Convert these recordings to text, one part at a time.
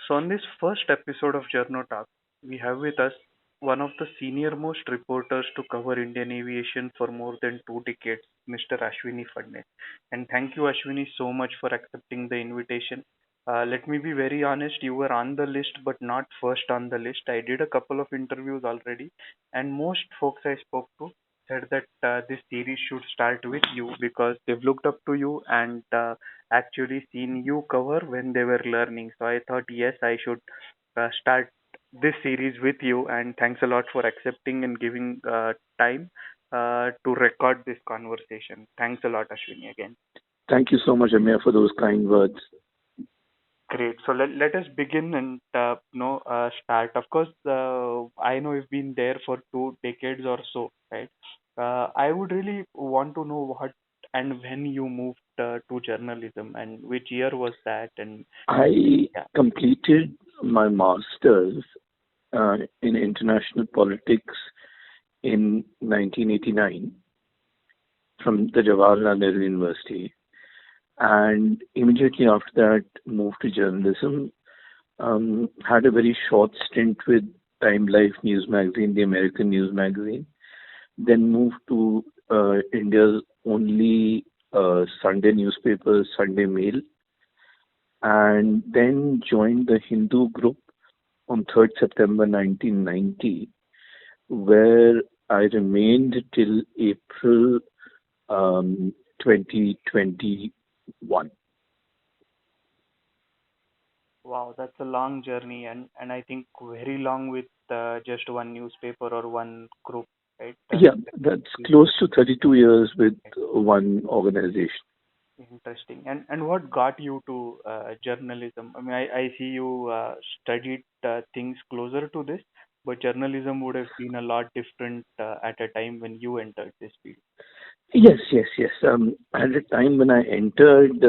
So, on this first episode of Journo Talk, we have with us one of the senior most reporters to cover Indian aviation for more than 2 decades, Mr. Ashwini Fadne. And thank you, Ashwini, so much for accepting the invitation. Let me be very honest, you were on the list, but not first on the list. I did a couple of interviews already, and most folks I spoke to said that this series should start with you because they've looked up to you and actually seen you cover when they were learning. So I thought, yes, I should start this series with you. And thanks a lot for accepting and giving time to record this conversation. Thanks a lot, Ashwini, again. Thank you so much, Amir, for those kind words. Great. So let us begin and start. Of course, I know you've been there for 2 decades or so, right? I would really want to know what and when you moved to journalism and which year was that, and I yeah. completed my master's in international politics in 1989 from the Jawaharlal Nehru University, and immediately after that moved to journalism. Had a very short stint with Time Life News Magazine, the American news magazine. Then moved to India's only Sunday newspaper, Sunday Mail, and then joined the Hindu group on 3rd September 1990, where I remained till April 2021. Wow, that's a long journey, and I think very long with just one newspaper or one group, right? Yeah, that's close to 32 years with one organization. Interesting. And what got you to journalism? I mean, I see you studied things closer to this, but journalism would have been a lot different at a time when you entered this field. Yes, yes, yes. At the time when I entered,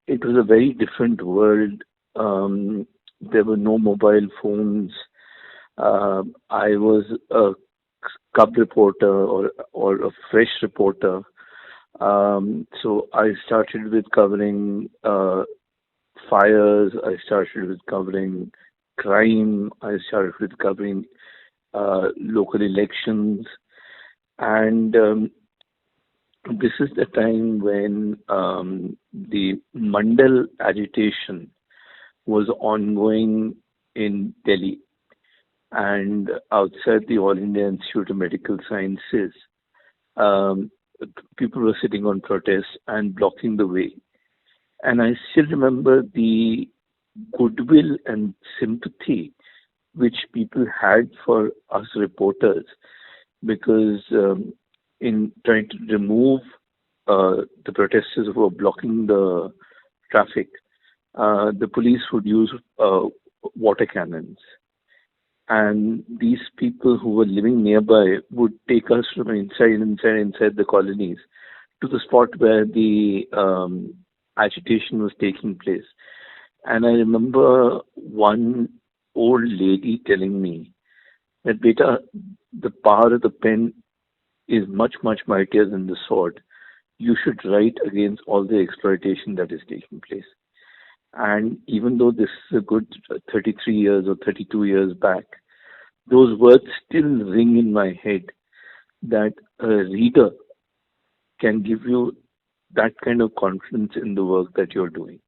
it was a very different world. There were no mobile phones. I was a cub reporter or a fresh reporter. So I started with covering fires. I started with covering crime. I started with covering local elections, and this is the time when the Mandal agitation was ongoing in Delhi and outside the All India Institute of Medical Sciences. Um, People were sitting on protest and blocking the way. And I still remember the goodwill and sympathy which people had for us reporters because in trying to remove the protesters who were blocking the traffic, the police would use water cannons. And these people who were living nearby would take us from inside the colonies to the spot where the agitation was taking place. And I remember one old lady telling me that, Beta, the power of the pen is much, much mightier than the sword. You should write against all the exploitation that is taking place. And even though this is a good 33 years or 32 years back, those words still ring in my head that a reader can give you that kind of confidence in the work that you're doing.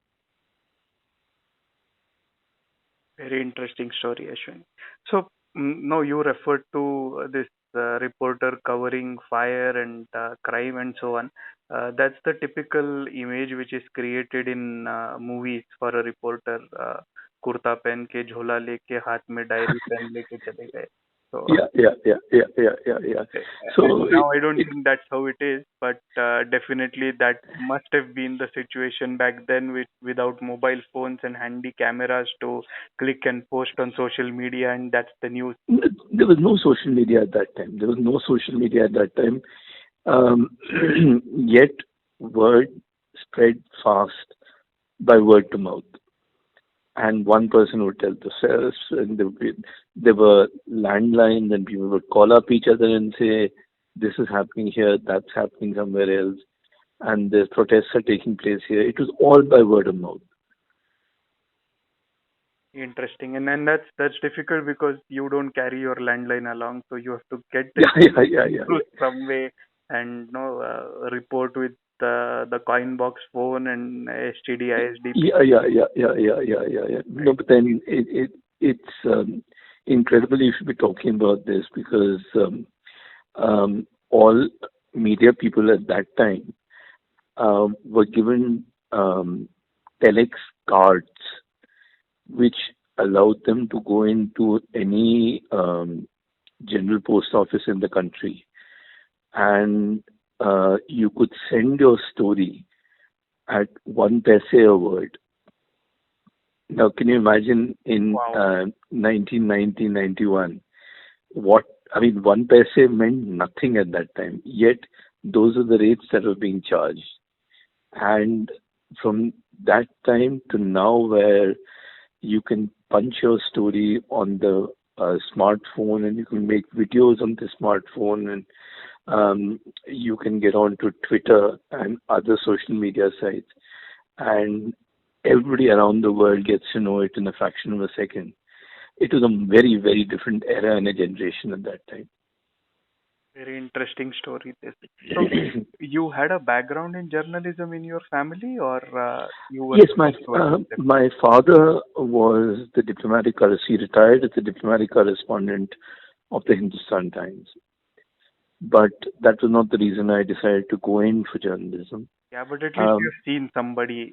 Very interesting story, Ashwin. So, no, you referred to this reporter covering fire and crime and so on. That's the typical image which is created in movies for a reporter. Kurta पहन के झोला लेके हाथ में diary pen लेके चले गए. So Yeah. and So now I don't think that's how it is, but definitely that must have been the situation back then without mobile phones and handy cameras to click and post on social media, and that's the news. there was no social media at that time. There was no social media at that time. Yet word spread fast by word to mouth. And one person would tell the sales, and there were landlines, and people would call up each other and say, "This is happening here, that's happening somewhere else, and the protests are taking place here." It was all by word of mouth. Interesting. And then that's difficult because you don't carry your landline along, so you have to get it Yeah, yeah, yeah, yeah, through yeah. some way and report with the Coinbox phone and STD, ISDP. Yeah, yeah, yeah, yeah, yeah, yeah, yeah, yeah. No, Right. but then it's incredible you should be talking about this because all media people at that time were given telex cards, which allowed them to go into any general post office in the country, and you could send your story at 1 paise a word. Now, can you imagine in Wow. 1990, 91, what, I mean, 1 paise meant nothing at that time, yet those are the rates that were being charged. And from that time to now, where you can punch your story on the smartphone and you can make videos on the smartphone and you can get onto Twitter and other social media sites, and everybody around the world gets to know it in a fraction of a second. It was a very, very different era and a generation at that time. Very interesting story this. So you had a background in journalism in your family, or you were Yes, the first one to step? my father was the diplomatic he retired as the diplomatic correspondent of the Hindustan Times. But that was not the reason I decided to go in for journalism. Yeah, but at least Um, you've seen somebody,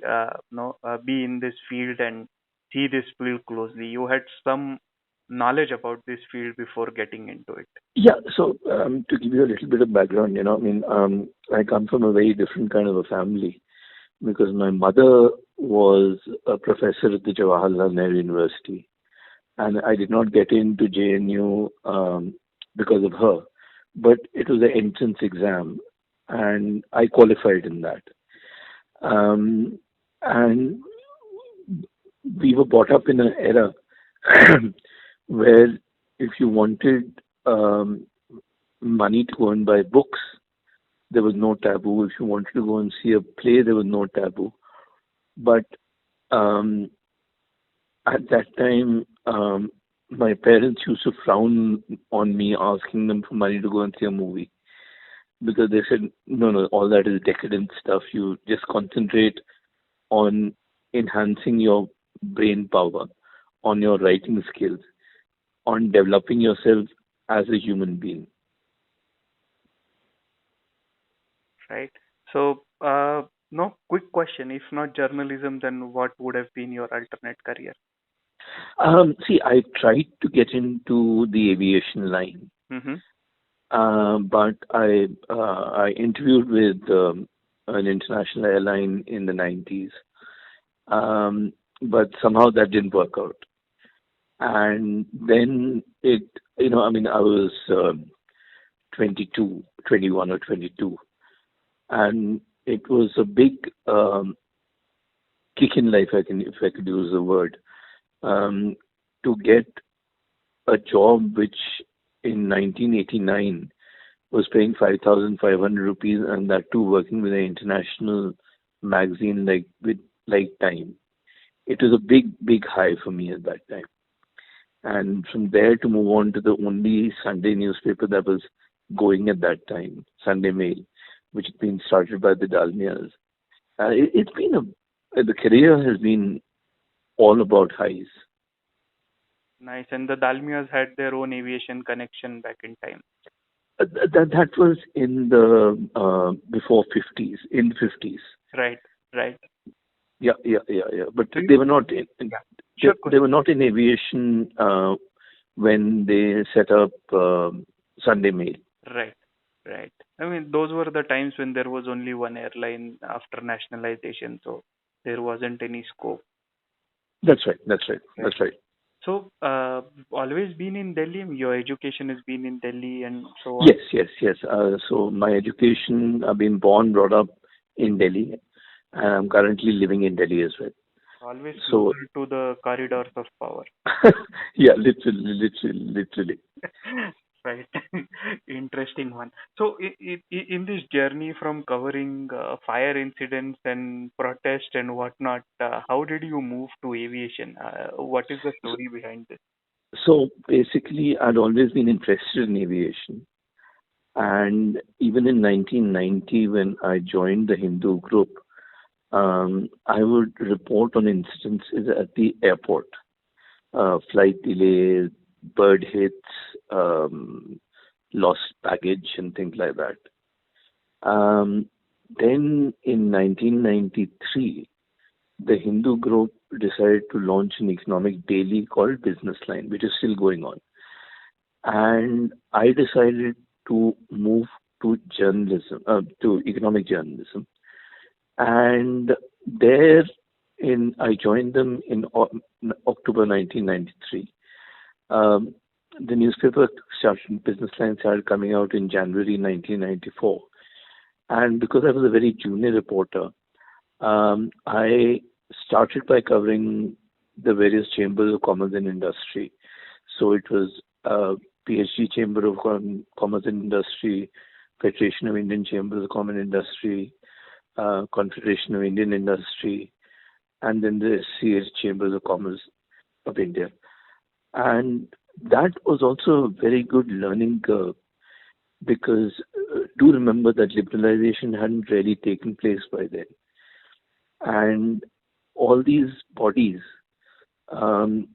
be in this field and see this field closely. You had some knowledge about this field before getting into it. yeah, so to give you a little bit of background, I mean, I come from a very different kind of a family because my mother was a professor at the Jawaharlal Nehru University, and I did not get into JNU because of her, but it was an entrance exam, and I qualified in that. Um, and we were brought up in an era where if you wanted money to go and buy books, there was no taboo. If you wanted to go and see a play, there was no taboo. But um, at that time, my parents used to frown on me asking them for money to go and see a movie because they said, no, no, all that is decadent stuff. You just concentrate on enhancing your brain power, on your writing skills, on developing yourself as a human being. Right? So, no, quick question. If not journalism, then what would have been your alternate career? See, I tried to get into the aviation line, Mm-hmm. but I interviewed with an international airline in the 90s, but somehow that didn't work out. And then I mean, I was 22, 21 or 22, and it was a big kick in life, if I could use the word, um, to get a job which in 1989 was paying 5,500 rupees, and that too working with an international magazine like Time. It was a big, big high for me at that time. And from there to move on to the only Sunday newspaper that was going at that time, Sunday Mail, which had been started by the Dalmias. It's been the career has been all about highs. Nice. And the Dalmias had their own aviation connection back in time. That was in the before 50s, in 50s. Right, right. Yeah, yeah, yeah, yeah. But Do they you? were not Yeah, they, sure. Go they ahead. were not in aviation when they set up Sunday Mail. Right, right. I mean, those were the times when there was only one airline after nationalization, so there wasn't any scope. That's right. That's right. Right. That's right. So, always been in Delhi. Your education has been in Delhi and so on. Yes, yes, yes. So my education, I've been born, brought up in Delhi, and I'm currently living in Delhi as well. Always So, closer to the corridors of power. yeah, literally, literally, literally. Right. Interesting one. So, in this journey from covering fire incidents and protest and whatnot, how did you move to aviation? What is the story behind this? So basically, I'd always been interested in aviation. And even in 1990, when I joined the Hindu group, I would report on incidents at the airport, flight delays, bird hits, um, lost baggage, and things like that. Um, then in 1993, the Hindu group decided to launch an economic daily called Business Line, which is still going on. And I decided to move to journalism, to economic journalism. And there, I joined them in October 1993. Um, the newspaper started, Business Line started coming out in January 1994. And because I was a very junior reporter, I started by covering the various chambers of commerce and industry. So it was PhD Chamber of Commerce and Industry, Federation of Indian Chambers of Commerce and Industry, Confederation of Indian Industry, and then the SCH Chambers of Commerce of India. And that was also a very good learning curve because do remember that liberalization hadn't really taken place by then. And all these bodies um,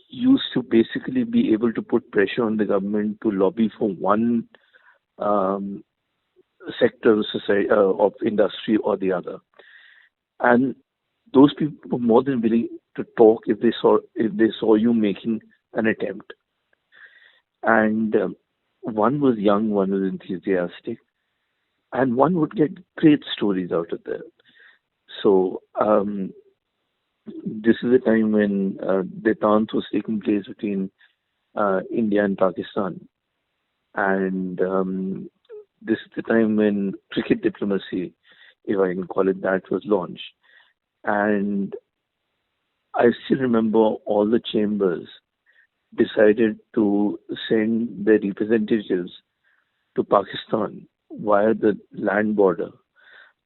used to basically be able to put pressure on the government to lobby for one um, sector of society, of industry or the other. And those people were more than willing to talk if they saw you making an attempt. And one was young, one was enthusiastic, and one would get great stories out of that. So this is a time when detente was taking place between India and Pakistan, and this is the time when cricket diplomacy, if I can call it that, was launched. And I still remember all the chambers decided to send their representatives to Pakistan via the land border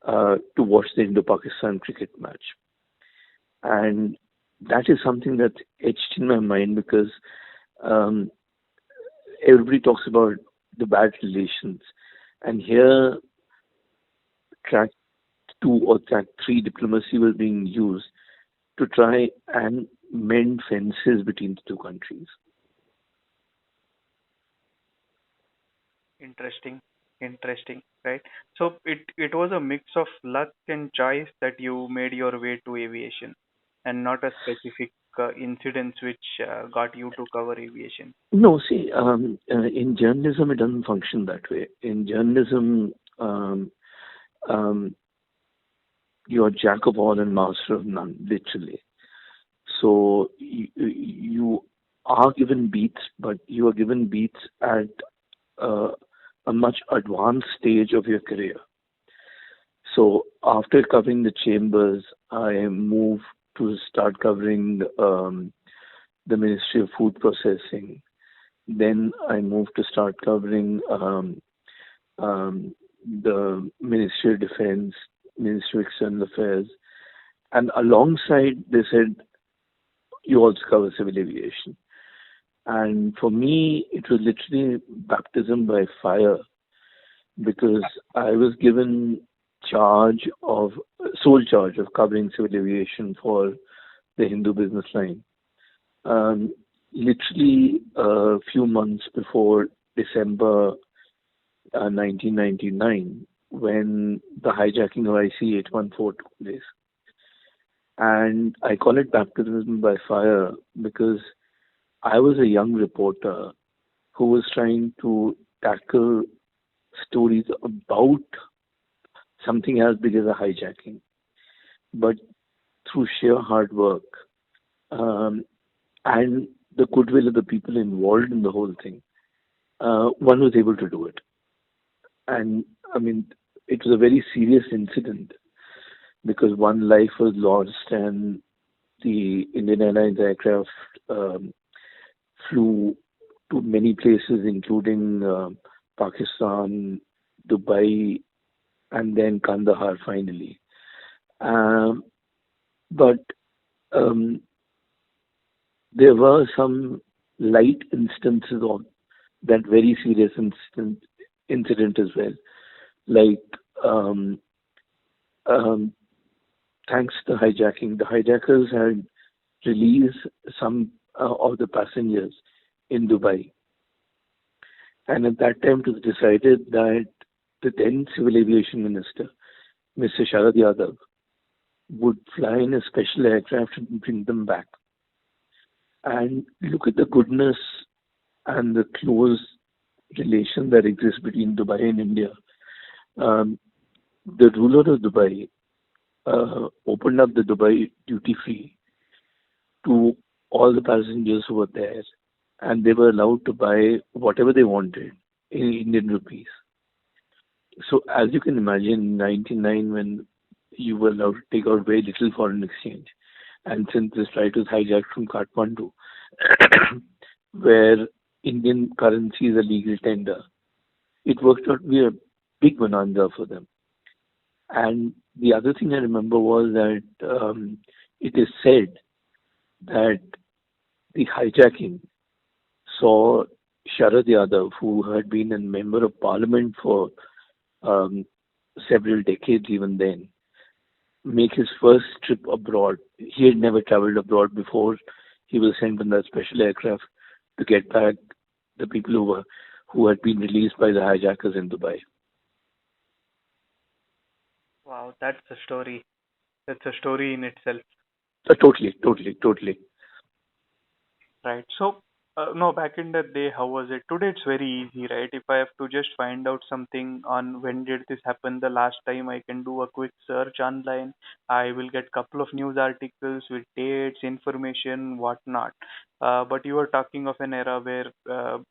to watch the Indo-Pakistan cricket match. And that is something that's etched in my mind because um, everybody talks about the bad relations. And here, track 2 or track 3 diplomacy was being used to try and mend fences between the two countries. Interesting, interesting, right? So it was a mix of luck and choice that you made your way to aviation, and not a specific incidents which got you to cover aviation. No, see, in journalism, it doesn't function that way. In journalism, um, you're jack of all and master of none, literally. So you are given beats, but you are given beats at uh, a much advanced stage of your career. So after covering the chambers, I moved to start covering the Ministry of Food Processing. Then I moved to start covering um, the Ministry of Defense, Ministry of External Affairs, and alongside they said you also cover civil aviation. And for me, it was literally baptism by fire because I was given charge of sole charge of covering civil aviation for the Hindu Business Line. Um, Literally a few months before December 1999, when the hijacking of IC-814 took place. And I call it baptism by fire because I was a young reporter who was trying to tackle stories about something as big as a hijacking. But through sheer hard work um, and the goodwill of the people involved in the whole thing, one was able to do it. And I mean, it was a very serious incident because one life was lost and the Indian Airlines aircraft um, flew to many places, including Pakistan, Dubai, and then Kandahar finally. Um, but um, there were some light instances of that very serious incident as well. Like, um, um, thanks to hijacking, the hijackers had released some of the passengers in Dubai. And at that time, it was decided that the then Civil Aviation Minister, Mr. Sharad Yadav, would fly in a special aircraft and bring them back. And look at the goodness and the close relation that exists between Dubai and India. Um, the ruler of Dubai opened up the Dubai duty free to all the passengers who were there, and they were allowed to buy whatever they wanted in Indian rupees. So, as you can imagine, in 99, when you were allowed to take out very little foreign exchange, and since this flight was hijacked from Kathmandu, where Indian currency is a legal tender, it worked out to be a big bonanza for them. And the other thing I remember was that it is said that the hijacking saw Sharad Yadav, who had been a member of parliament for um, several decades even then, make his first trip abroad. He had never traveled abroad before. He was sent on that special aircraft to get back the people who had been released by the hijackers in Dubai. Wow, that's a story. That's a story in itself. Totally, totally, totally. Right. So, no, back in the day, how was it? Today it's very easy, right? If I have to just find out something on when did this happen the last time, I can do a quick search online. I will get couple of news articles with dates, information, whatnot. But you are talking of an era where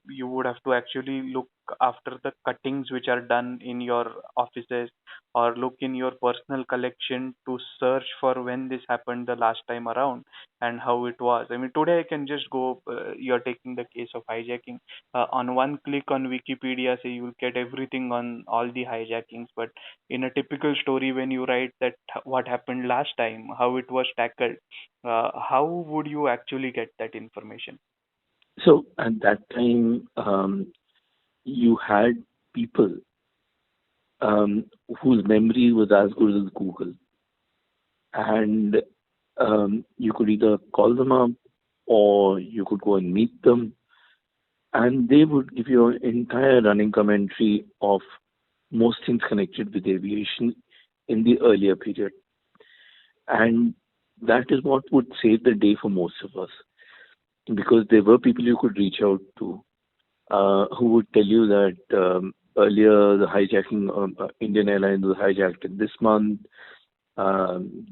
you would have to actually look after the cuttings which are done in your offices, or look in your personal collection to search for when this happened the last time around and how it was. I mean, today I can just go, you're taking the case of hijacking. On one click on Wikipedia, say you'll get everything on all the hijackings. But in a typical story, when you write that what happened last time, how it was tackled, how would you actually get that information? So at that time, you had people um, whose memory was as good as Google, and you could either call them up or you could go and meet them, and they would give you an entire running commentary of most things connected with aviation in the earlier period. And that is what would save the day for most of us, because there were people you could reach out to who would tell you that earlier the hijacking Indian Airlines was hijacked in this month.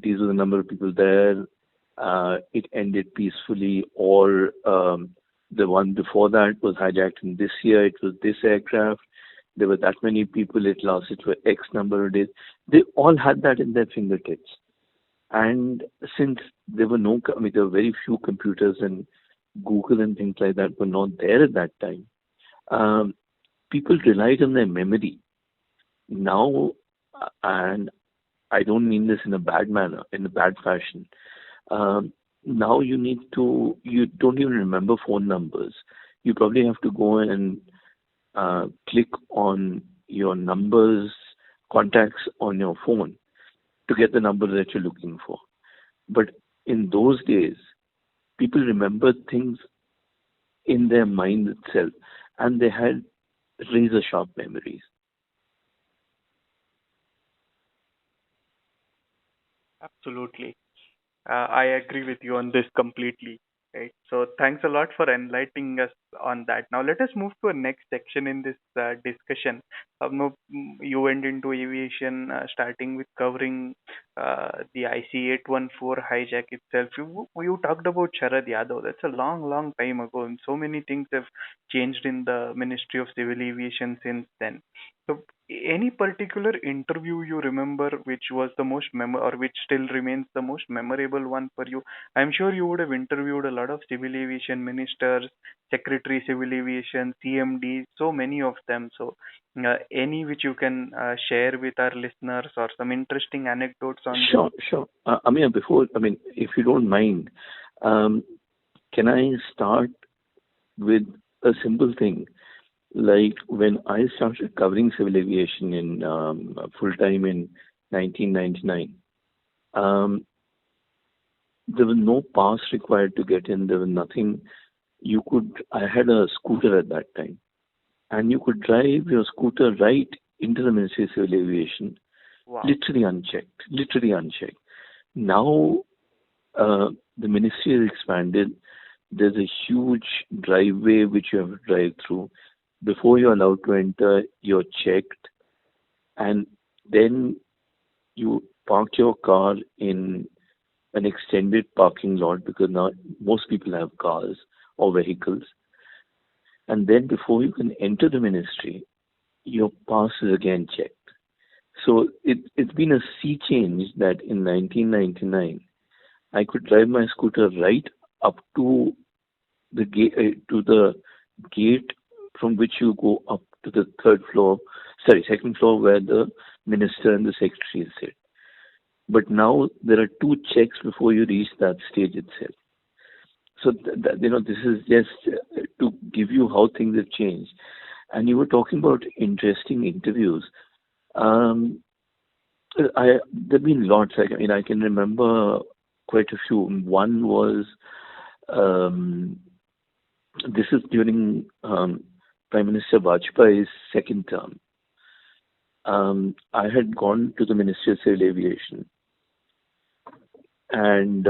These were the number of people there. It ended peacefully, or the one before that was hijacked in this year. It was this aircraft. There were that many people. It lasted for X number of days. They all had that in their fingertips. And since there were no, I mean, there were very few computers and Google and things like that were not there at that time. Um, People relied on their memory. Now, and I don't mean this in a bad manner, in a bad fashion. Now you don't even remember phone numbers. You probably have to go and click on your numbers, contacts on your phone to get the number that you're looking for. But in those days, people remembered things in their mind itself, and they had razor sharp memories. Absolutely. I agree with you on this completely. Right. So thanks a lot for enlightening us on that. Now let us move to a next section in this discussion. No, you went into aviation, starting with covering the IC-814 hijack itself. You talked about Sharad Yadav. That's a long, long time ago, and so many things have changed in the Ministry of Civil Aviation since then. So Any particular interview you remember which was the most or which still remains the most memorable one for you? I'm sure you would have interviewed a lot of civil aviation ministers, secretary civil aviation, CMD, so many of them. So, any which you can share with our listeners or some interesting anecdotes on this? Sure, sure. Amir, if you don't mind, um, can I start with a simple thing? Like when I started covering civil aviation in full time in 1999, um, there was no pass required to get in. There was nothing. I had a scooter at that time, and you could drive your scooter right into the Ministry of Civil Aviation, Wow. literally unchecked, literally unchecked. Now, uh, the ministry has expanded. There's a huge driveway which you have to drive through. Before you're allowed to enter, you're checked, and then you park your car in an extended parking lot because now most people have cars or vehicles. And then before you can enter the ministry, your pass is again checked. So it's been a sea change that in 1999 I could drive my scooter right up to the gate from which you go up to the second floor where the minister and the secretary sit. But now there are two checks before you reach that stage itself. So this is just to give you how things have changed. And you were talking about interesting interviews. Um, there've been lots. I can remember quite a few. One was um, this is during Prime Minister Vajpayee's second term. I had gone to the Ministry of Civil Aviation, and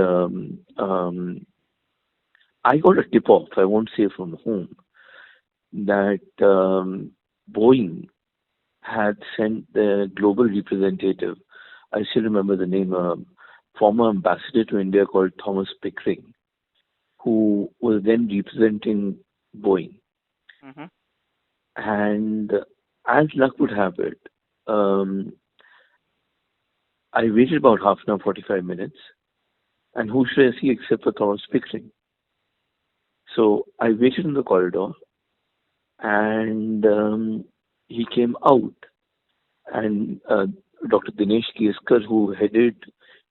I got a tip off. I won't say from whom that Boeing had sent their global representative. I still remember the name, former ambassador to India called Thomas Pickering, who was then representing Boeing. Mm-hmm. And as luck would have it, um, I waited about half an hour, 45 minutes, and who should I see except for Thomas Pickering? So I waited in the corridor, and he came out, and Dr. Dinesh Keskar, who headed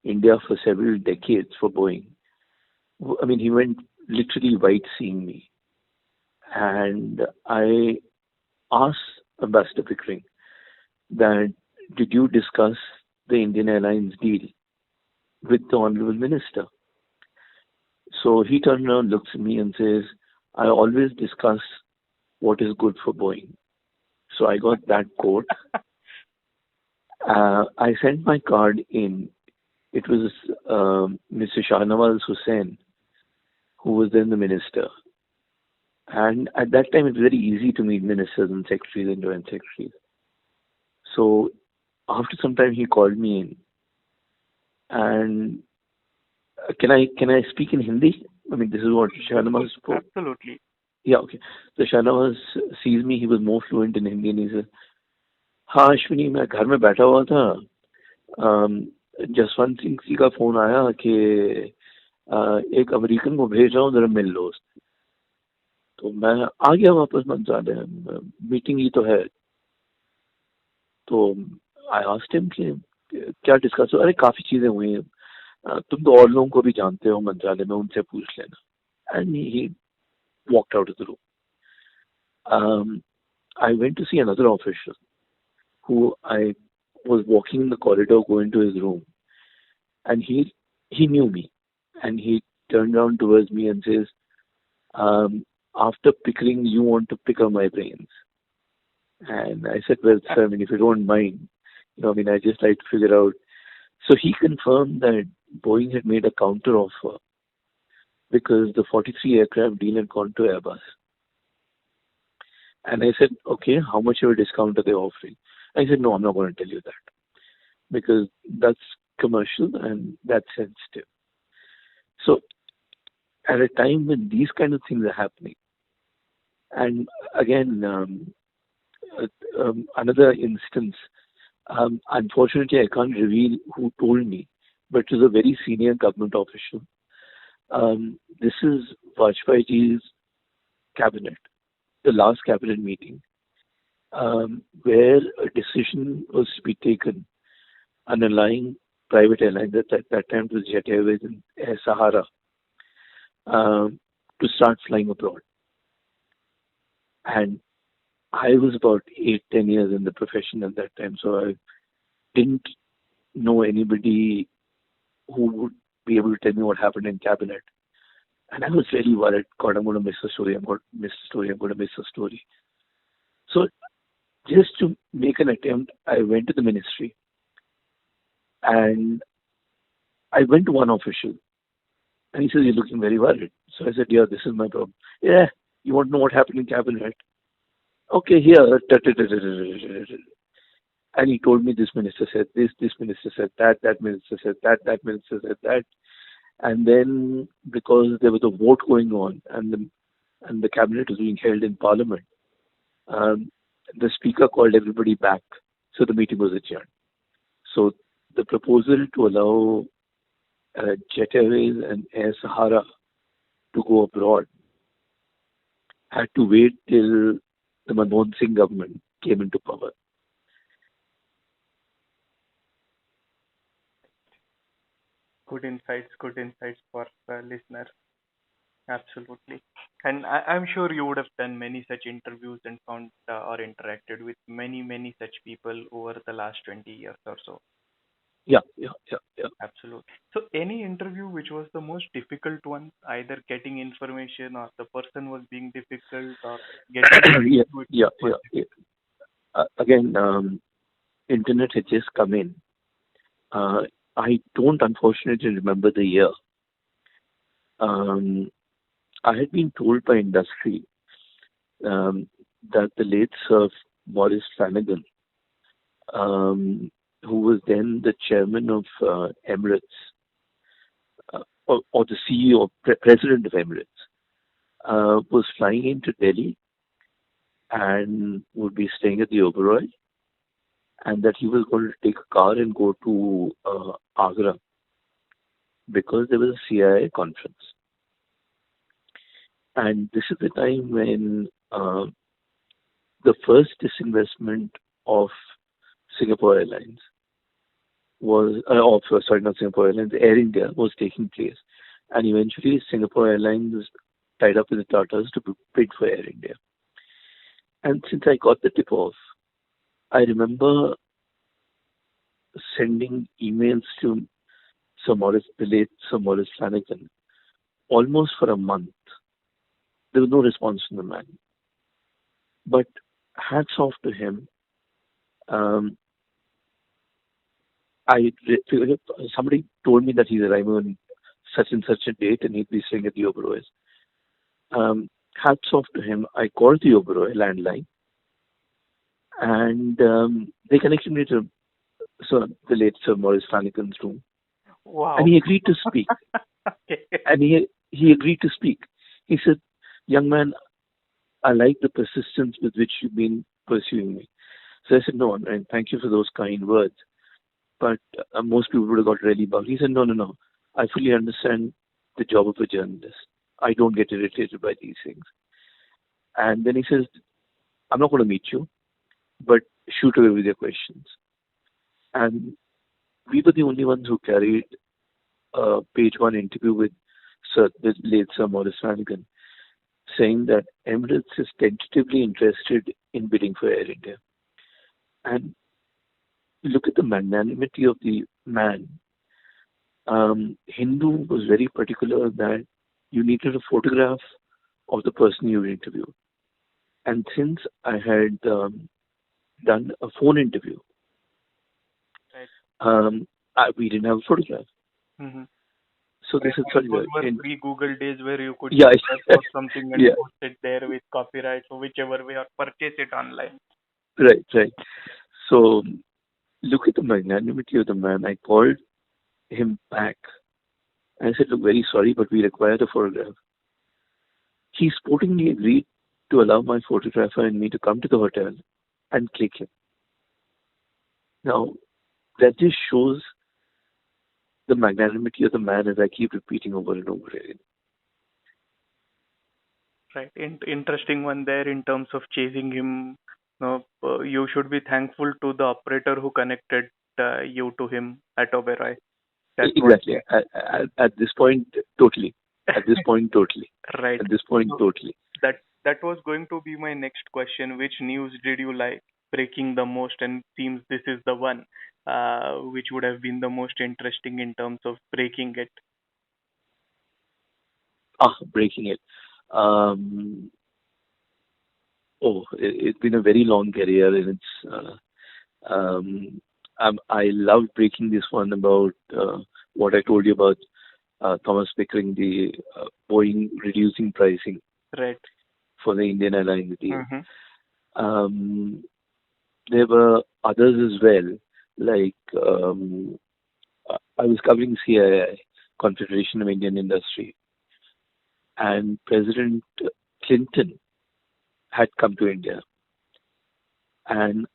India for several decades for Boeing, he went literally white seeing me. And I asked Ambassador Pickering that, did you discuss the Indian Airlines deal with the Honorable Minister? So he turned around, looks at me and says, I always discuss what is good for Boeing. So I got that quote. I sent my card in. It was Mr. Shahnawaz Hussain, who was then the minister. And at that time, it was very easy to meet ministers and secretaries and joint secretaries. So after some time, he called me in. And can I speak in Hindi? This is what Shahnawaz spoke. Absolutely. Yeah, okay. So Shahnawaz sees me. He was more fluent in Hindi, and he said, हाँ अश्विनी, मैं घर में बैठा हुआ था, जसवंत सिंह जी का phone आया कि एक अमेरिकन को भेज रहा हूँ, जरा मिल लो उससे। तो मैं आ गया वापस मंत्रालय, मीटिंग ही तो है। तो आई आस्क्ड हिम कि क्या डिस्कस हो। अरे काफी चीजें हुई हैं, तुम तो और लोगों को भी जानते हो मंत्रालय में, उनसे पूछ लेना। And he walked out of the room. I went to see another official who I was walking in the corridor going to his room, and he knew me, and he turned around towards me and says, after Pickering, you want to pick up my brains. And I said, well, sir, if you don't mind, I just like to figure out. So he confirmed that Boeing had made a counter offer because the 43 aircraft deal had gone to Airbus. And I said, okay, how much of a discount are they offering? I said, no, I'm not going to tell you that because that's commercial and that's sensitive. So at a time when these kind of things are happening, and again, another instance. Unfortunately, I can't reveal who told me, but it was a very senior government official. This is Vajpayeeji's cabinet, the last cabinet meeting, where a decision was to be taken on allowing private airlines, at that time it was Jet Airways and Air Sahara, to start flying abroad. And I was about 8, 10 years in the profession at that time, so I didn't know anybody who would be able to tell me what happened in cabinet. And I was really worried, God, I'm going to miss the story, I'm going to miss the story, I'm going to miss the story. So just to make an attempt, I went to the ministry and I went to one official and he says, you're looking very worried. So I said, yeah, this is my problem. Yeah, you want to know what happened in cabinet? Okay, here. And he told me this minister said this minister said that minister said that minister said that. And then because there was a vote going on and the cabinet was being held in parliament, the speaker called everybody back. So the meeting was adjourned. So the proposal to allow Jet Airways and Air Sahara to go abroad had to wait till the Manmohan Singh government came into power. Good insights for listeners. Absolutely. And I'm sure you would have done many such interviews and found or interacted with many such people over the last 20 years or so. Yeah. Absolutely. So, any interview which was the most difficult one, either getting information or the person was being difficult or getting Yeah. Again, internet had just come in. I don't unfortunately remember the year. I had been told by industry that the late Sir Maurice Flanagan, who was then the chairman of Emirates, or the CEO, president of Emirates, was flying into Delhi and would be staying at the Oberoi, and that he was going to take a car and go to Agra because there was a CIA conference. And this is the time when the first disinvestment of Singapore Airlines was, not Singapore Airlines, Air India was taking place. And eventually Singapore Airlines tied up with the Tatas to bid for Air India. And since I got the tip off, I remember sending emails to the late Sir Maurice Flanagan, almost for a month. There was no response from the man. But hats off to him. Somebody told me that he's arriving on such and such a date and he'd be staying at the Oberoi. Hats off to him. I called the Oberoi landline and they connected me to the late Sir Maurice Flanagan's room. Wow. And he agreed to speak. Okay. And he agreed to speak. He said, young man, I like the persistence with which you've been pursuing me. So I said, no, and thank you for those kind words. But most people would have got really bugged. He said, no. I fully understand the job of a journalist. I don't get irritated by these things. And then he says, I'm not going to meet you, but shoot away with your questions. And we were the only ones who carried a page one interview with the late Sir Maurice Flanagan, saying that Emirates is tentatively interested in bidding for Air India. And look at the magnanimity of the man. Hindu was very particular that you needed a photograph of the person you interviewed. And since I had done a phone interview, we didn't have a photograph. Mm-hmm. So this is pre-Google days where you could post something and post it there with copyright, so whichever way, or purchase it online. Right. So look at the magnanimity of the man. I called him back. I said, look, very sorry, but we require the photograph. He sportingly agreed to allow my photographer and me to come to the hotel and click him. Now, that just shows the magnanimity of the man, as I keep repeating over and over again. Right. Interesting one there in terms of chasing him. You should be thankful to the operator who connected you to him at Oberoi. That's what. Exactly. At this point, totally. At this point, totally. Right. At this point, So totally. that was going to be my next question. Which news did you like breaking the most? And seems this is the one which would have been the most interesting in terms of breaking it. Breaking it. Um, it's been a very long career, and I love breaking this one about what I told you about Thomas Pickering, the Boeing reducing pricing Right. for the Indian Airlines deal. Mm-hmm. Um, there were others as well, like I was covering CII, Confederation of Indian Industry, and President Clinton had come to India, and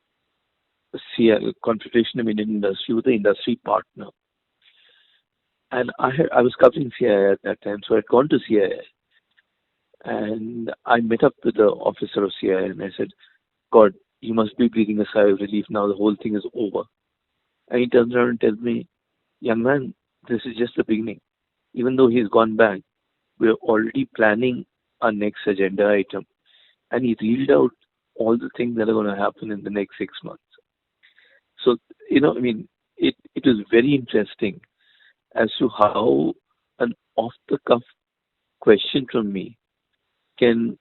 CII, Confederation of Indian Industry, was the industry partner. And I was covering CII at that time, so I'd gone to CII, and I met up with the officer of CII, and I said, "God, you must be breathing a sigh of relief now. The whole thing is over." And he turns around and tells me, "Young man, this is just the beginning. Even though he's gone back, we're already planning our next agenda item." And he reeled out all the things that are going to happen in the next 6 months. So, I mean, it was very interesting as to how an off the cuff question from me can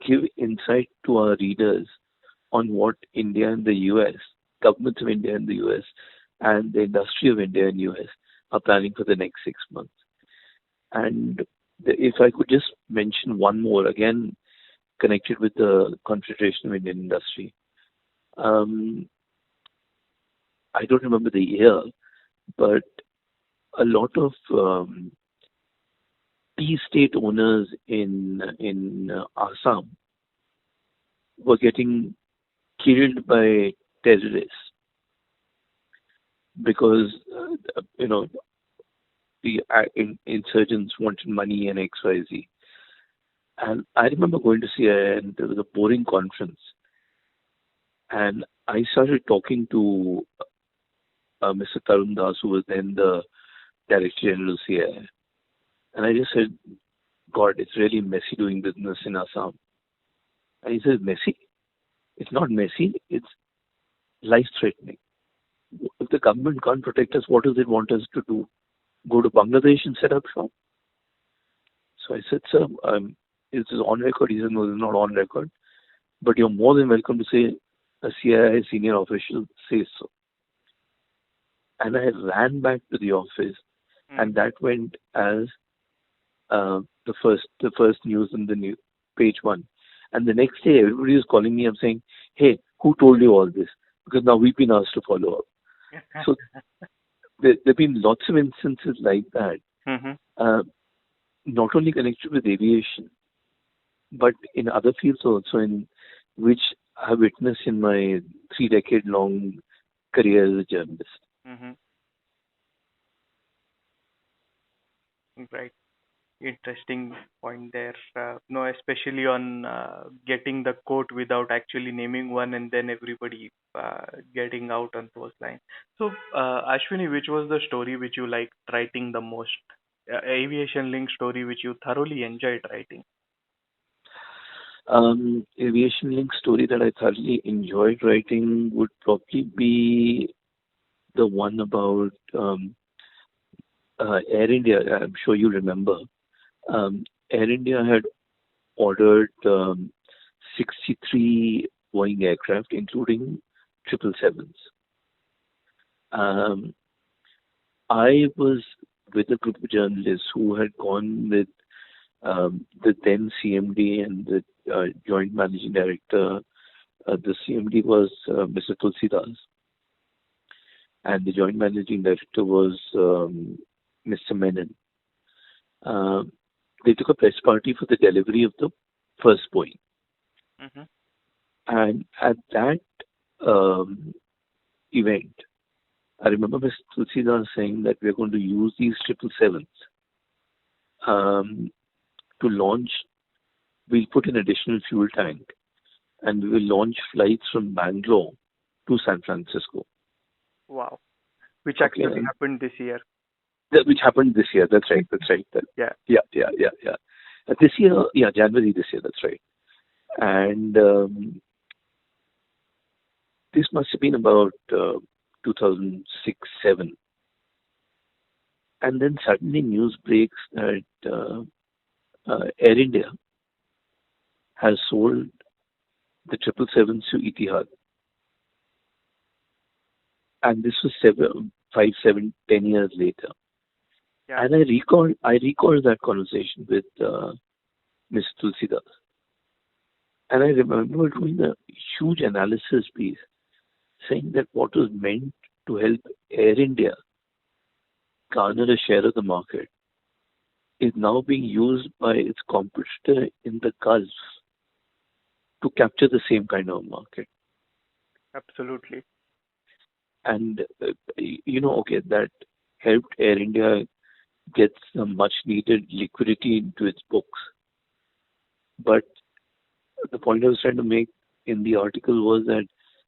give insight to our readers on what India and the US, governments of India and the US, and the industry of India and US are planning for the next 6 months. And if I could just mention one more, again, connected with the Confederation of Indian Industry. I don't remember the year, but a lot of tea estate owners in Assam were getting killed by terrorists because the insurgents wanted money and XYZ. And I remember going to see and there was a boring conference, and I started talking to Mr. Tarun Das, who was then the Director General of CII. And I just said, "God, it's really messy doing business in Assam." And he said, "Messy? It's not messy, it's life-threatening. If the government can't protect us, what does it want us to do? Go to Bangladesh and set up shop?" So I said, "Sir, is this on record?" He said, "No, this is not on record. But you're more than welcome to say a CII senior official says so." And I ran back to the office, and that went as the first news in the new page one. And the next day, everybody was calling me up saying, "Hey, who told you all this?" Because now we've been asked to follow up. So there've been lots of instances like that, not only connected with aviation, but in other fields also, in which I witnessed in my 3-decade-long career as a journalist. Mm-hmm. Right. Interesting point there. No, especially on getting the quote without actually naming one, and then everybody getting out on those lines. So, Ashwini, which was the story which you liked writing the most? Aviation link story which you thoroughly enjoyed writing? Aviation link story that I thoroughly enjoyed writing would probably be the one about Air India. I'm sure you remember. Air India had ordered 63 Boeing aircraft, including 777s. I was with a group of journalists who had gone with the then CMD and the joint managing director. The CMD was Mr. Tulsidas, and the joint managing director was Mr. Menon. They took a press party for the delivery of the first Boeing. Mm-hmm. And at that um, event, I remember Mr. Tulsidas saying that we're going to use these 777s um, to launch. We'll put an additional fuel tank and we will launch flights from Bangalore to San Francisco. Wow. Which Okay, actually happened this year. which happened this year. That's right. That's right. Yeah. Yeah. This year, yeah, January this year. That's right. And this must have been about 2006, 7. And then suddenly news breaks that Air India has sold the 777s to Etihad. And this was 10 years later. Yeah. And I recall that conversation with Ms. Tulsidas. And I remember doing a huge analysis piece saying that what was meant to help Air India garner a share of the market is now being used by its competitor in the Gulf to capture the same kind of market. Absolutely. And, okay, that helped Air India get some much needed liquidity into its books. But the point I was trying to make in the article was that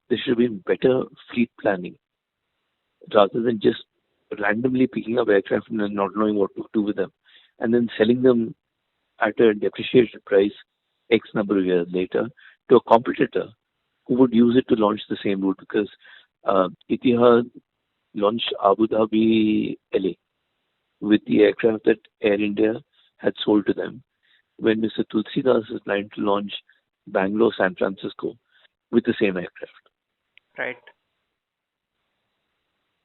there should be better fleet planning rather than just randomly picking up aircraft and not knowing what to do with them and then selling them at a depreciated price X number of years later to a competitor who would use it to launch the same route because Etihad launched Abu Dhabi LA with the aircraft that Air India had sold to them when Mr. Tulsidas is planning to launch Bangalore San Francisco with the same aircraft. Right.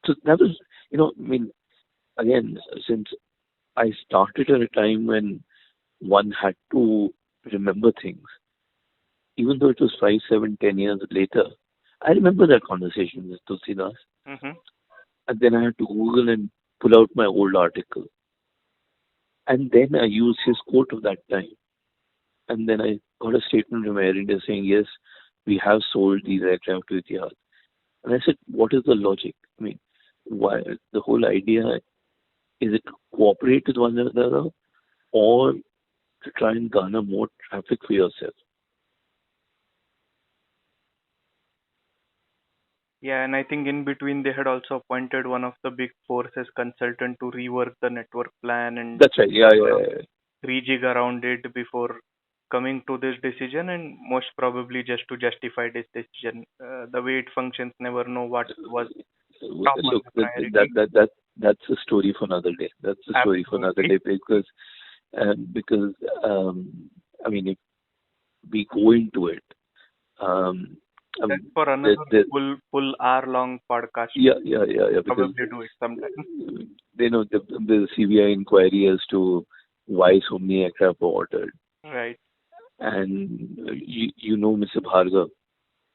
So that was, I mean, again, since I started at a time when one had to remember things, even though it was 5, 7, 10 years later, I remember that conversation with Tulsidas. Mm-hmm. And then I had to Google and pull out my old article. And then I used his quote of that time. And then I got a statement from Air India saying, yes, we have sold these aircraft to Etihad. And I said, what is the logic? I mean, why the whole idea is it to cooperate with one another or to try and garner more traffic for yourself? Yeah, and I think in between they had also appointed one of the big forces consultant to rework the network plan and That's right. Yeah. rejig around it before coming to this decision, and most probably just to justify this decision. The way it functions, never know what was top on Look, the priority. that's a story for another day. That's a story for another Absolutely. day because I mean, if we go into it, um, That's um, for another full hour-long podcast. because Probably do it sometime. they know the CBI inquiry as to why so many aircraft were ordered, Right. and Mr. Bhargav,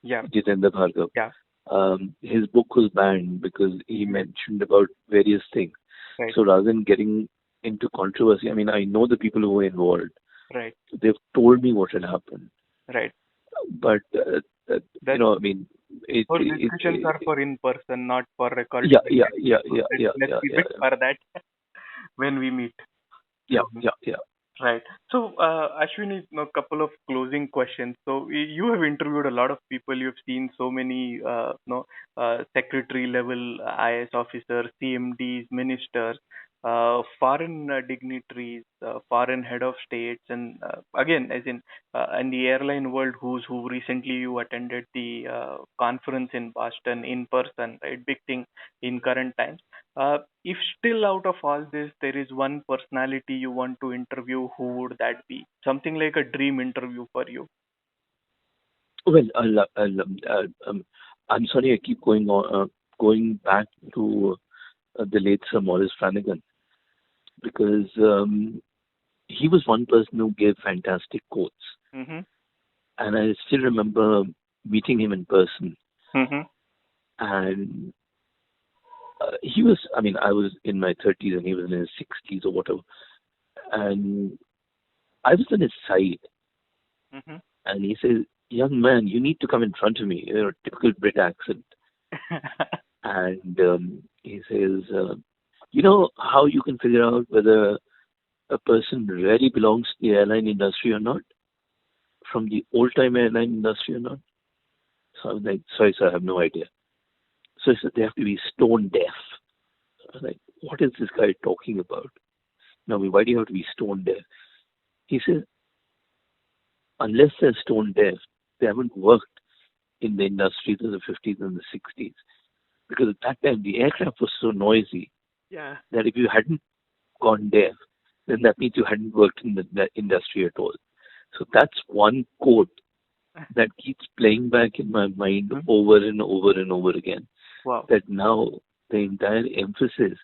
Yeah. Jitendra Bhargav. Yeah. His book was banned because he mentioned about various things. Right. So rather than getting into controversy, I mean, I know the people who were involved. Right. They've told me what had happened. Right. But, That I mean, those discussions are for in person, not for recording. yeah. Let's keep it for that when we meet. Yeah. Right. So, Ashwini, a couple of closing questions. So, you have interviewed a lot of people. You've seen so many, secretary level IS officers, CMDs, ministers, foreign dignitaries, foreign head of states, and again, as in the airline world, who recently you attended the conference in Boston in person, right? Big thing in current times. If still out of all this, there is one personality you want to interview, who would that be? Something like a dream interview for you. Well, I'm sorry, I keep going back to the late Sir Maurice Flanagan because he was one person who gave fantastic quotes, Mm-hmm. and I still remember meeting him in person. Mm-hmm. And he was, I mean, I was in my 30s and he was in his 60s or whatever, and I was on his side, Mm-hmm. and he says, young man, you need to come in front of me. You know, typical Brit accent. And he says, you know how you can figure out whether a person really belongs to the airline industry or not, from the old-time airline industry or not? So I was like, sorry, sir, I have no idea. So he said, they have to be stone deaf. I was like, what is this guy talking about? No, I mean, why do you have to be stone deaf? He said, unless they're stone deaf, they haven't worked in the industries of the 50s and the 60s. Because at that time, the aircraft was so noisy Yeah. that if you hadn't gone deaf, then that means you hadn't worked in the industry at all. So that's one quote that keeps playing back in my mind Mhm. over and over and over again. Wow. That now the entire emphasis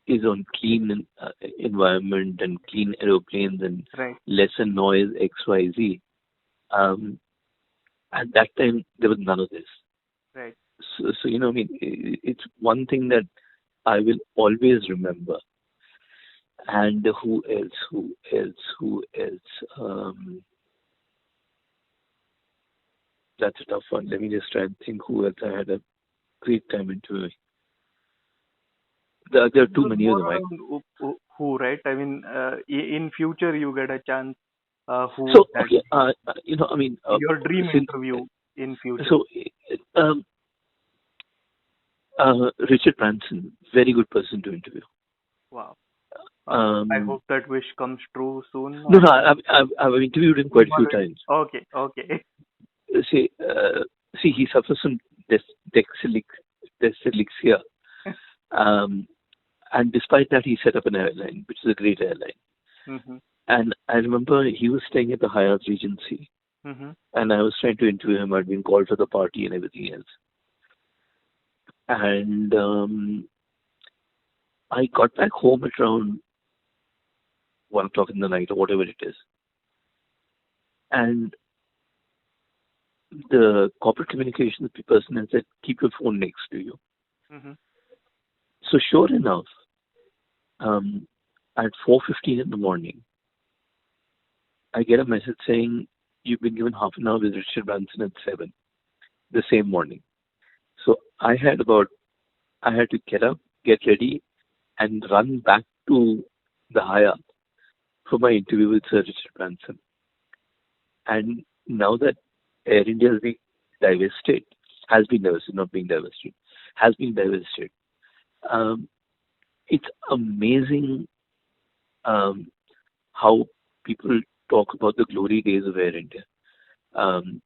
is on clean environment and clean aeroplanes and Right. lesser noise, XYZ. Um, at that time, there was none of this. Right. So you know, I mean, it's one thing that I will always remember. And who else? Who else? Who else? That's a tough one. Let me just try and think who else I had a great time interviewing. There are It too was many of more them. around who, right? I mean, in future you get a chance. Who So that okay, you know, I mean, your dream since interview in future? so Richard Branson, very good person to interview. Wow. I Um, hope that wish comes true soon. no, I've interviewed him quite You've a few already. times. Okay. Okay. See, he suffers from dyslexia, um, and despite that, he set up an airline, which is a great airline. Mm-hmm. And I remember he was staying at the Hyatt Regency, Mm-hmm. and I was trying to interview him. I'd been called for the party and everything else. And I got back home at around 1 o'clock in the night or whatever it is. And the corporate communications person had said, keep your phone next to you. Mm-hmm. So sure enough, um, at 4:15 in the morning, I get a message saying, you've been given half an hour with Richard Branson at 7, the same morning. So I had to get up, get ready, and run back to the Hyatt for my interview with Sir Richard Branson. And now that Air India has been divested, not being divested, has been divested, um, it's amazing um, how people talk about the glory days of Air India. Um,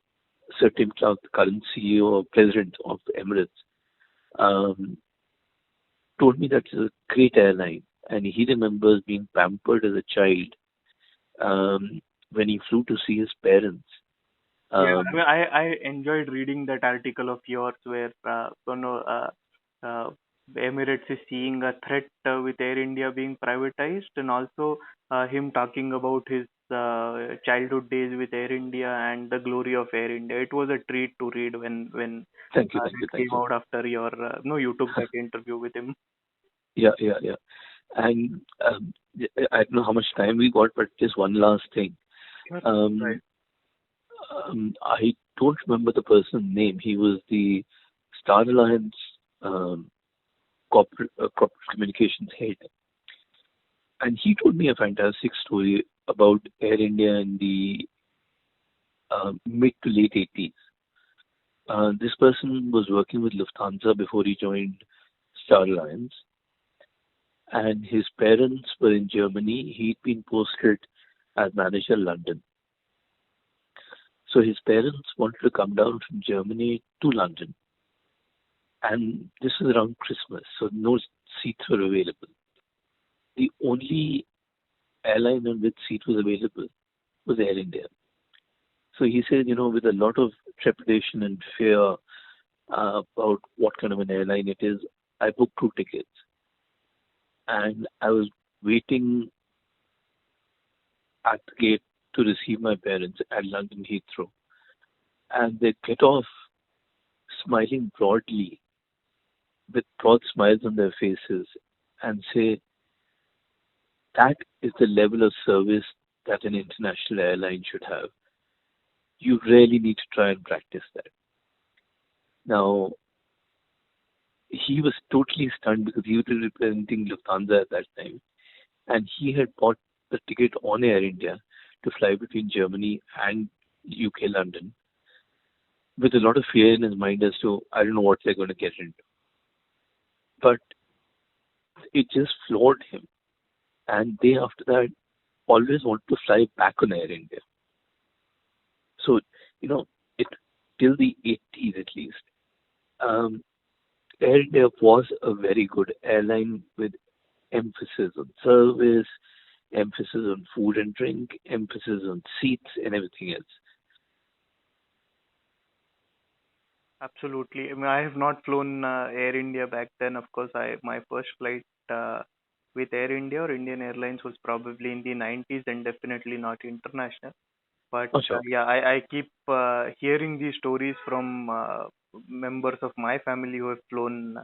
Sir Tim Clark, the current CEO or president of Emirates, um, told me that it's a great airline, and he remembers being pampered as a child when he flew to see his parents. Yeah, I mean, Um, I enjoyed reading that article of yours where uh, Emirates is seeing a threat with Air India being privatized, and also him talking about his childhood days with Air India and the glory of Air India. It was a treat to read when Thank you, thank you, it thank came you. out after your no, you took that interview with him. Yeah, yeah, yeah. And I don't know how much time we got, but just one last thing. Sure. Right. Um, I don't remember the person's name. He was the Star Alliance um, corporate communications head, and he told me a fantastic story about Air India in the mid to late 80s. This person was working with Lufthansa before he joined Star Alliance, and his parents were in Germany. He'd been posted as manager London. So his parents wanted to come down from Germany to London. And this was around Christmas, so no seats were available. The only airline on which seat was available was Air India. So he said, you know, with a lot of trepidation and fear about what kind of an airline it is, I booked 2 tickets. And I was waiting at the gate to receive my parents at London Heathrow. And they get off smiling broadly with broad smiles on their faces and say, that is the level of service that an international airline should have. you really need to try and practice that. Now, he was totally stunned because he was representing Lufthansa at that time, and he had bought the ticket on Air India to fly between Germany and UK London with a lot of fear in his mind as to I don't know what they're going to get into. But it just floored him, and they after that always wanted to fly back on Air India. So it till the 80s at least. Um, Air India was a very good airline with emphasis on service, emphasis on food and drink, emphasis on seats and everything else. Absolutely. I mean, I have not flown Air India back then. Of course, I my first flight with Air India or Indian Airlines was probably in the 90s and definitely not international. But Oh, sure. yeah, I keep hearing these stories from members of my family who have flown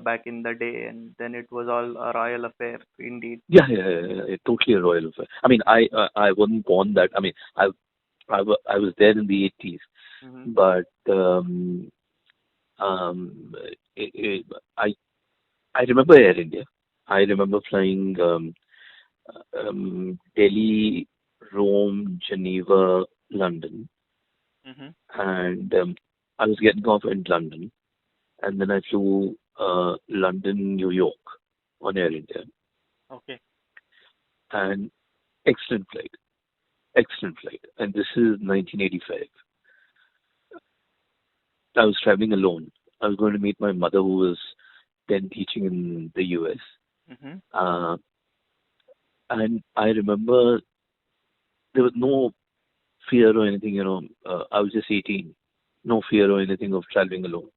back in the day, and then it was all a royal affair indeed. Yeah, totally a royal affair. I mean, I wasn't born that. I mean, I was there in the 80s, Hmm. but um, it, it, I I remember Air India. I remember flying Delhi, Rome, Geneva, London, Hmm. and I was getting off in London, and then I flew London, New York on Air India, Okay. and excellent flight, excellent flight. And this is 1985. I was traveling alone. I was going to meet my mother, who was then teaching in the US. Hmm. Uh, and I remember there was no fear or anything, I was just 18. No fear or anything of traveling alone.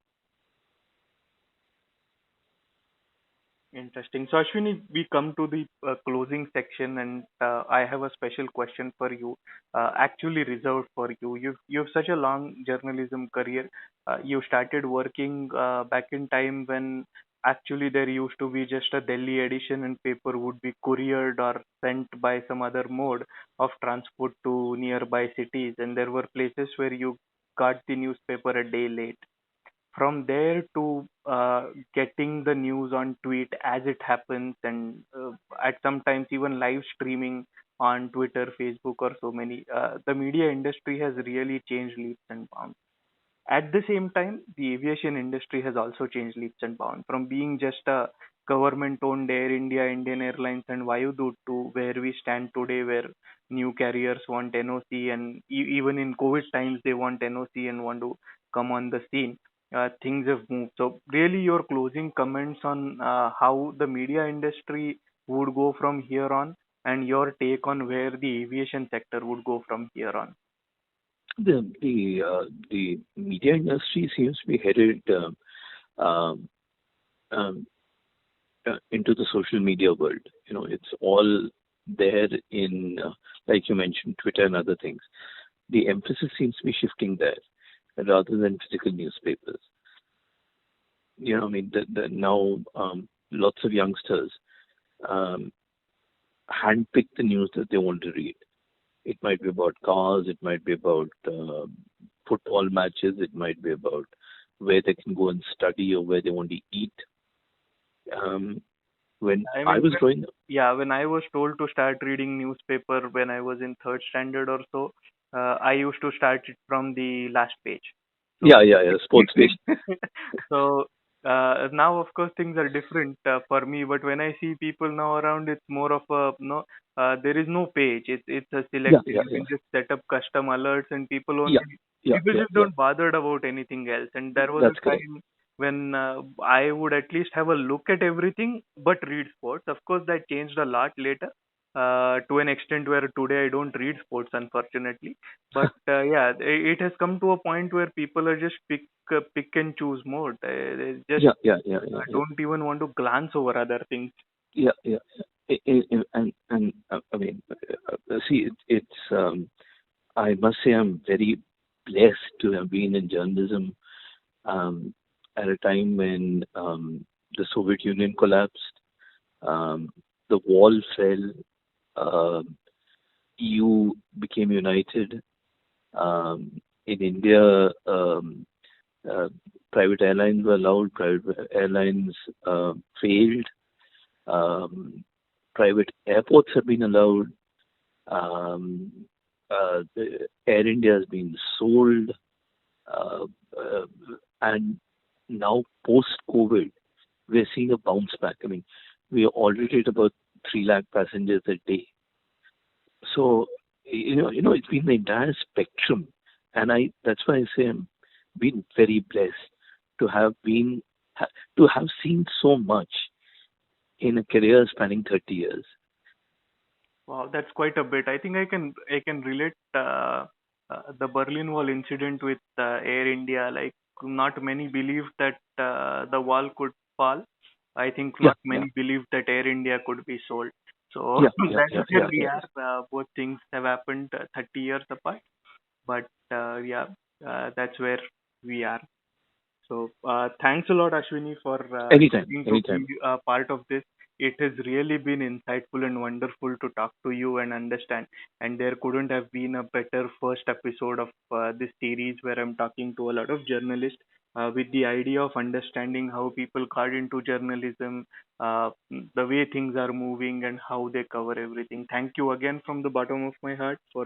Interesting. So, Ashwini, we come to the closing section, and I have a special question for you, actually reserved for you. You've such a long journalism career. You started working back in time when actually there used to be just a Delhi edition, and paper would be couriered or sent by some other mode of transport to nearby cities, and there were places where you got the newspaper a day late. From there to getting the news on tweet as it happens, and at sometimes even live streaming on Twitter, Facebook, or so many, the media industry has really changed leaps and bounds. At the same time, the aviation industry has also changed leaps and bounds from being just a government-owned Air India, Indian Airlines, and Vayudoot to where we stand today, where new carriers want NOC, and even in COVID times they want NOC and want to come on the scene. Things have moved. So, really, your closing comments on how the media industry would go from here on, and your take on where the aviation sector would go from here on. The media industry seems to be headed um, um, into the social media world. It's all there in, like you mentioned, Twitter and other things. The emphasis seems to be shifting there rather than physical newspapers. I mean, now lots of youngsters um, handpick the news that they want to read. It might be about cars, it might be about football matches, it might be about where they can go and study or where they want to eat. Um, when I I mean, was growing up, yeah, when I was told to start reading newspaper when I was in third standard or so, I used to start it from the last page. So, yeah, sports page. so now of course things are different for me. But when I see people now around, it's more of a no. There is no page. It's a Yeah, selected. yeah, You yeah, can just set up custom alerts, and yeah, yeah, people yeah, just yeah. don't bothered about anything else. And there was That's a correct. time when I would at least have a look at everything but read sports. Of course, that changed a lot later to an extent where today I don't read sports, unfortunately. But yeah, it has come to a point where people are just pick and choose mode. They just Yeah. don't even want to glance over other things. Yeah. And I mean, see, I must say, I'm very blessed to have been in journalism um, at a time when the Soviet Union collapsed, um, the wall fell, EU became united, In India, uh, private airlines were allowed, private airlines failed, um, private airports have been allowed, the Air India has been sold, uh, uh, and now post-COVID, we're seeing a bounce back. I mean, we are already at about 3 lakh passengers a day. So, it's been the entire spectrum, and that's why I say I'm been very blessed to have been to have seen so much in a career spanning 30 years. Wow, that's quite a bit. I think I can relate the Berlin Wall incident with Air India. Like, not many believed that the wall could fall. I think Yeah, not yeah, many believed that Air India could be sold. So yeah, yeah, that's yeah, where yeah, we yeah. are. Both things have happened 30 years apart, but yeah, that's where we are. So thanks a lot, Ashwini, for Anytime, agreeing to be anytime. a part of this. It has really been insightful and wonderful to talk to you and understand. And there couldn't have been a better first episode of this series where I'm talking to a lot of journalists with the idea of understanding how people got into journalism, the way things are moving, and how they cover everything. Thank you again from the bottom of my heart for